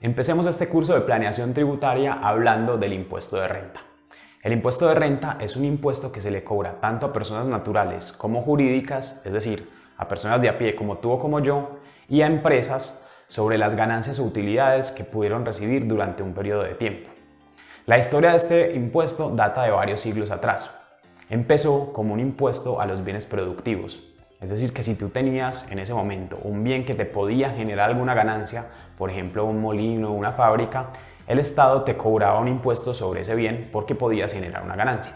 Empecemos este curso de planeación tributaria hablando del impuesto de renta. El impuesto de renta es un impuesto que se le cobra tanto a personas naturales como jurídicas, es decir, a personas de a pie como tú o como yo, y a empresas sobre las ganancias o utilidades que pudieron recibir durante un periodo de tiempo. La historia de este impuesto data de varios siglos atrás. Empezó como un impuesto a los bienes productivos, es decir, que si tú tenías en ese momento un bien que te podía generar alguna ganancia, por ejemplo un molino o una fábrica, el Estado te cobraba un impuesto sobre ese bien porque podías generar una ganancia.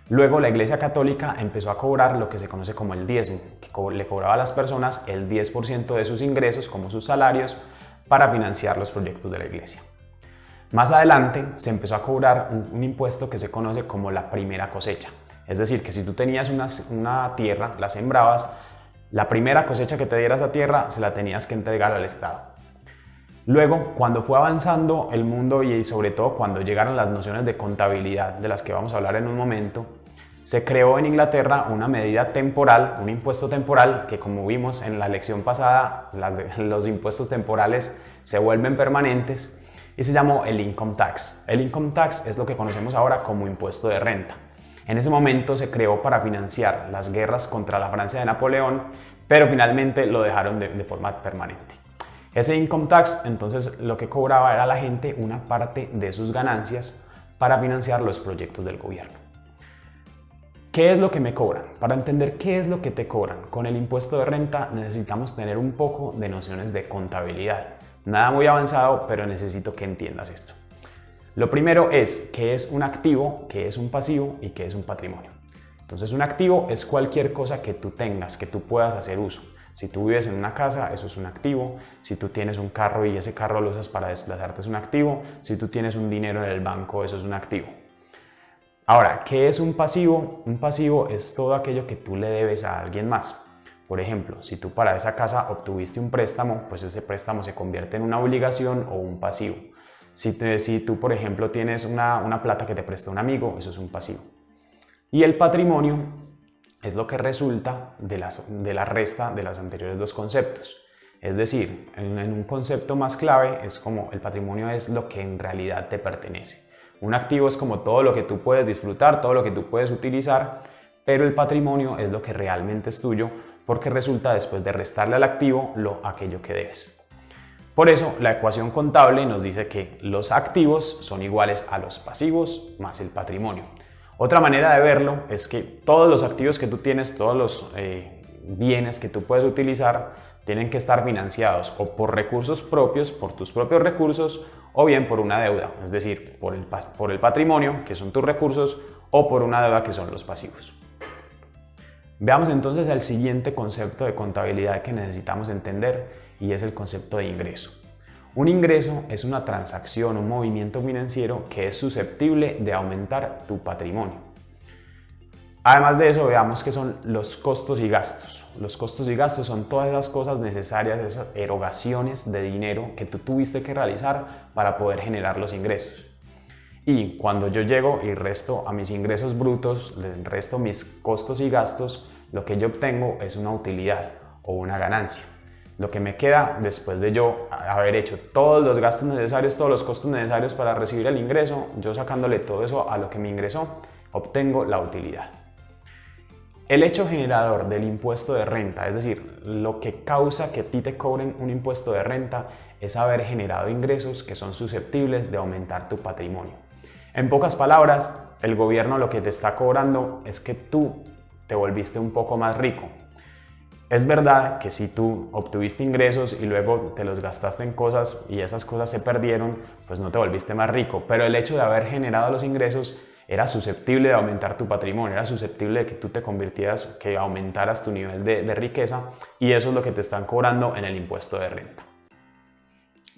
Luego la Iglesia Católica empezó a cobrar lo que se conoce como el diezmo, que le cobraba a las personas el 10% de sus ingresos como sus salarios para financiar los proyectos de la Iglesia. Más adelante se empezó a cobrar un impuesto que se conoce como la primera cosecha. Es decir, que si tú tenías una tierra, la sembrabas, la primera cosecha que te diera esa tierra se la tenías que entregar al Estado. Luego, cuando fue avanzando el mundo y sobre todo cuando llegaron las nociones de contabilidad, de las que vamos a hablar en un momento, se creó en Inglaterra una medida temporal, un impuesto temporal, que como vimos en la lección pasada, los impuestos temporales se vuelven permanentes, y se llamó el income tax. El income tax es lo que conocemos ahora como impuesto de renta. En ese momento se creó para financiar las guerras contra la Francia de Napoleón, pero finalmente lo dejaron de forma permanente. Ese income tax, entonces, lo que cobraba era a la gente una parte de sus ganancias para financiar los proyectos del gobierno. ¿Qué es lo que me cobran? Para entender qué es lo que te cobran con el impuesto de renta necesitamos tener un poco de nociones de contabilidad. Nada muy avanzado, pero necesito que entiendas esto. Lo primero es qué es un activo, qué es un pasivo y qué es un patrimonio. Entonces, un activo es cualquier cosa que tú tengas, que tú puedas hacer uso. Si tú vives en una casa, eso es un activo. Si tú tienes un carro y ese carro lo usas para desplazarte, es un activo. Si tú tienes un dinero en el banco, eso es un activo. Ahora, ¿qué es un pasivo? Un pasivo es todo aquello que tú le debes a alguien más. Por ejemplo, si tú para esa casa obtuviste un préstamo, pues ese préstamo se convierte en una obligación o un pasivo. Si tú, por ejemplo, tienes una plata que te prestó un amigo, eso es un pasivo. Y el patrimonio es lo que resulta de la resta de los anteriores dos conceptos. Es decir, en un concepto más clave es como el patrimonio es lo que en realidad te pertenece. Un activo es como todo lo que tú puedes disfrutar, todo lo que tú puedes utilizar, pero el patrimonio es lo que realmente es tuyo porque resulta después de restarle al activo aquello que debes. Por eso, la ecuación contable nos dice que los activos son iguales a los pasivos más el patrimonio. Otra manera de verlo es que todos los activos que tú tienes, todos los bienes que tú puedes utilizar, tienen que estar financiados o por recursos propios, por tus propios recursos, o bien por una deuda, es decir, por el patrimonio, que son tus recursos, o por una deuda, que son los pasivos. Veamos entonces el siguiente concepto de contabilidad que necesitamos entender y es el concepto de ingreso. Un ingreso es una transacción, un movimiento financiero que es susceptible de aumentar tu patrimonio. Además de eso, veamos qué son los costos y gastos. Los costos y gastos son todas esas cosas necesarias, esas erogaciones de dinero que tú tuviste que realizar para poder generar los ingresos. Y cuando yo llego y resto a mis ingresos brutos, les resto mis costos y gastos, lo que yo obtengo es una utilidad o una ganancia. Lo que me queda después de yo haber hecho todos los gastos necesarios, todos los costos necesarios para recibir el ingreso, yo sacándole todo eso a lo que me ingresó, obtengo la utilidad. El hecho generador del impuesto de renta, es decir, lo que causa que a ti te cobren un impuesto de renta, es haber generado ingresos que son susceptibles de aumentar tu patrimonio. En pocas palabras, el gobierno lo que te está cobrando es que tú te volviste un poco más rico. Es verdad que si tú obtuviste ingresos y luego te los gastaste en cosas y esas cosas se perdieron, pues no te volviste más rico, pero el hecho de haber generado los ingresos era susceptible de aumentar tu patrimonio, era susceptible de que tú te convirtieras, que aumentaras tu nivel de riqueza, y eso es lo que te están cobrando en el impuesto de renta.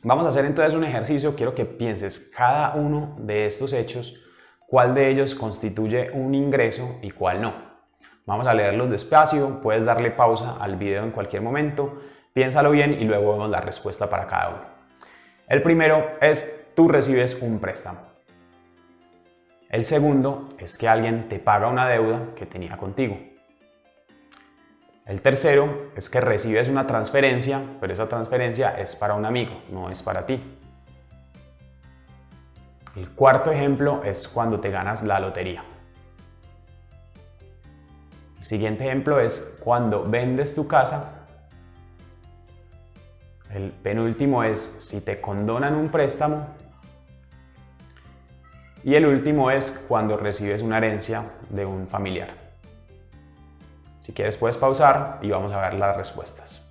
Vamos a hacer entonces un ejercicio. Quiero que pienses cada uno de estos hechos, cuál de ellos constituye un ingreso y cuál no. Vamos a leerlos despacio, puedes darle pausa al video en cualquier momento, piénsalo bien y luego vemos la respuesta para cada uno. El primero es tú recibes un préstamo. El segundo es que alguien te paga una deuda que tenía contigo. El tercero es que recibes una transferencia, pero esa transferencia es para un amigo, no es para ti. El cuarto ejemplo es cuando te ganas la lotería. El siguiente ejemplo es cuando vendes tu casa. El penúltimo es si te condonan un préstamo. Y el último es cuando recibes una herencia de un familiar. Si quieres puedes pausar y vamos a ver las respuestas.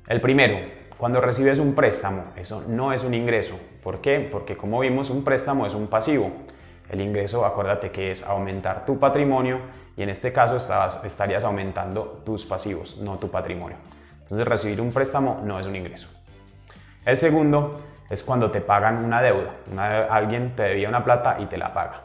El primero, cuando recibes un préstamo, eso no es un ingreso. ¿Por qué? Porque como vimos, un préstamo es un pasivo. El ingreso, acuérdate que es aumentar tu patrimonio y en este caso estarías aumentando tus pasivos, no tu patrimonio. Entonces recibir un préstamo no es un ingreso. El segundo es cuando te pagan una deuda. Alguien te debía una plata y te la paga.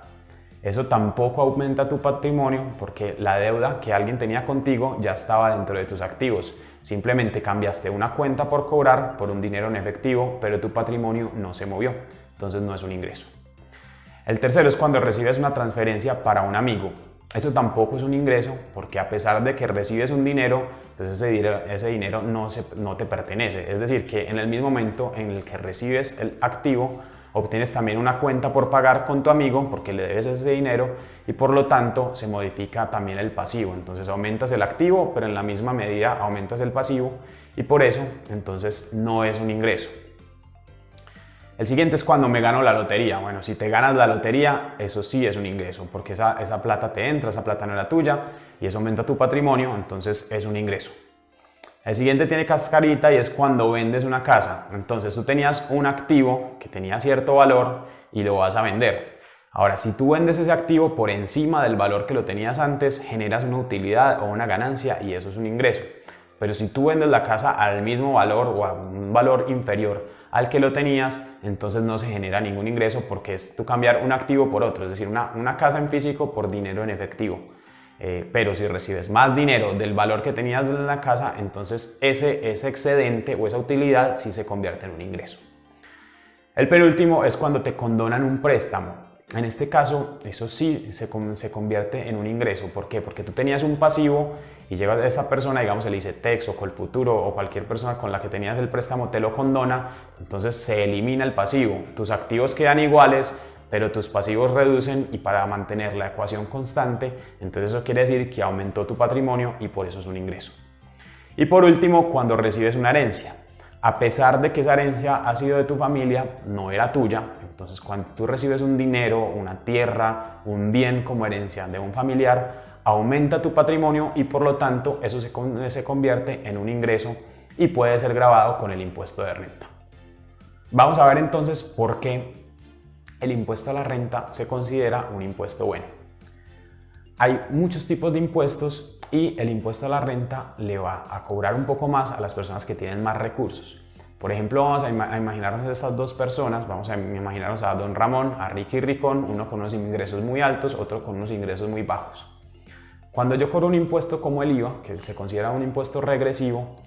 Eso tampoco aumenta tu patrimonio porque la deuda que alguien tenía contigo ya estaba dentro de tus activos. Simplemente cambiaste una cuenta por cobrar por un dinero en efectivo, pero tu patrimonio no se movió. Entonces no es un ingreso. El tercero es cuando recibes una transferencia para un amigo. Eso tampoco es un ingreso porque a pesar de que recibes un dinero, pues ese dinero no te pertenece. Es decir, que en el mismo momento en el que recibes el activo, obtienes también una cuenta por pagar con tu amigo porque le debes ese dinero y por lo tanto se modifica también el pasivo. Entonces aumentas el activo, pero en la misma medida aumentas el pasivo y por eso entonces no es un ingreso. El siguiente es cuando me gano la lotería. Bueno, si te ganas la lotería, eso sí es un ingreso, porque esa plata te entra, esa plata no era tuya y eso aumenta tu patrimonio, entonces es un ingreso. El siguiente tiene cascarita y es cuando vendes una casa. Entonces tú tenías un activo que tenía cierto valor y lo vas a vender. Ahora, si tú vendes ese activo por encima del valor que lo tenías antes, generas una utilidad o una ganancia y eso es un ingreso. Pero si tú vendes la casa al mismo valor o a un valor inferior al que lo tenías, entonces no se genera ningún ingreso porque es tú cambiar un activo por otro, es decir, una casa en físico por dinero en efectivo. Pero si recibes más dinero del valor que tenías en la casa, entonces ese excedente o esa utilidad sí se convierte en un ingreso. El penúltimo es cuando te condonan un préstamo. En este caso, eso sí se convierte en un ingreso. ¿Por qué? Porque tú tenías un pasivo y llega esa persona, digamos el ICETEX o Colfuturo o cualquier persona con la que tenías el préstamo te lo condona, entonces se elimina el pasivo. Tus activos quedan iguales, pero tus pasivos reducen y para mantener la ecuación constante, entonces eso quiere decir que aumentó tu patrimonio y por eso es un ingreso. Y por último, cuando recibes una herencia. A pesar de que esa herencia ha sido de tu familia, no era tuya. Entonces, cuando tú recibes un dinero, una tierra, un bien como herencia de un familiar, aumenta tu patrimonio y por lo tanto eso se convierte en un ingreso y puede ser gravado con el impuesto de renta. Vamos a ver entonces por qué el impuesto a la renta se considera un impuesto bueno. Hay muchos tipos de impuestos y el impuesto a la renta le va a cobrar un poco más a las personas que tienen más recursos. Por ejemplo, vamos a imaginarnos a estas dos personas, vamos a imaginarnos a don Ramón, a Ricky Ricón, uno con unos ingresos muy altos, otro con unos ingresos muy bajos. Cuando yo cobro un impuesto como el IVA, que se considera un impuesto regresivo,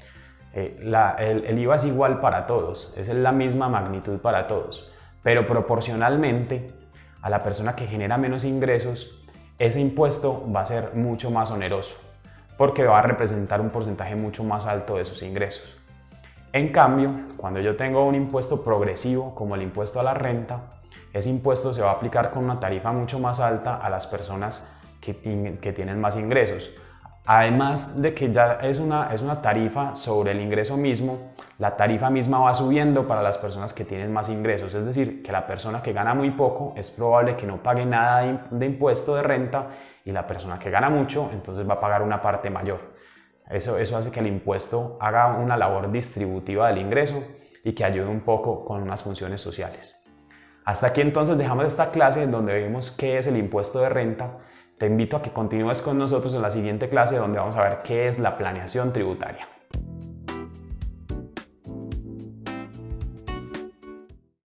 el IVA es igual para todos, es la misma magnitud para todos, pero proporcionalmente a la persona que genera menos ingresos, ese impuesto va a ser mucho más oneroso, porque va a representar un porcentaje mucho más alto de sus ingresos. En cambio, cuando yo tengo un impuesto progresivo como el impuesto a la renta, ese impuesto se va a aplicar con una tarifa mucho más alta a las personas que tienen más ingresos. Además de que ya es una tarifa sobre el ingreso mismo, la tarifa misma va subiendo para las personas que tienen más ingresos. Es decir, que la persona que gana muy poco es probable que no pague nada de impuesto de renta y la persona que gana mucho entonces va a pagar una parte mayor. Eso hace que el impuesto haga una labor distributiva del ingreso y que ayude un poco con unas funciones sociales. Hasta aquí entonces dejamos esta clase en donde vemos qué es el impuesto de renta. Te invito a que continúes con nosotros en la siguiente clase donde vamos a ver qué es la planeación tributaria.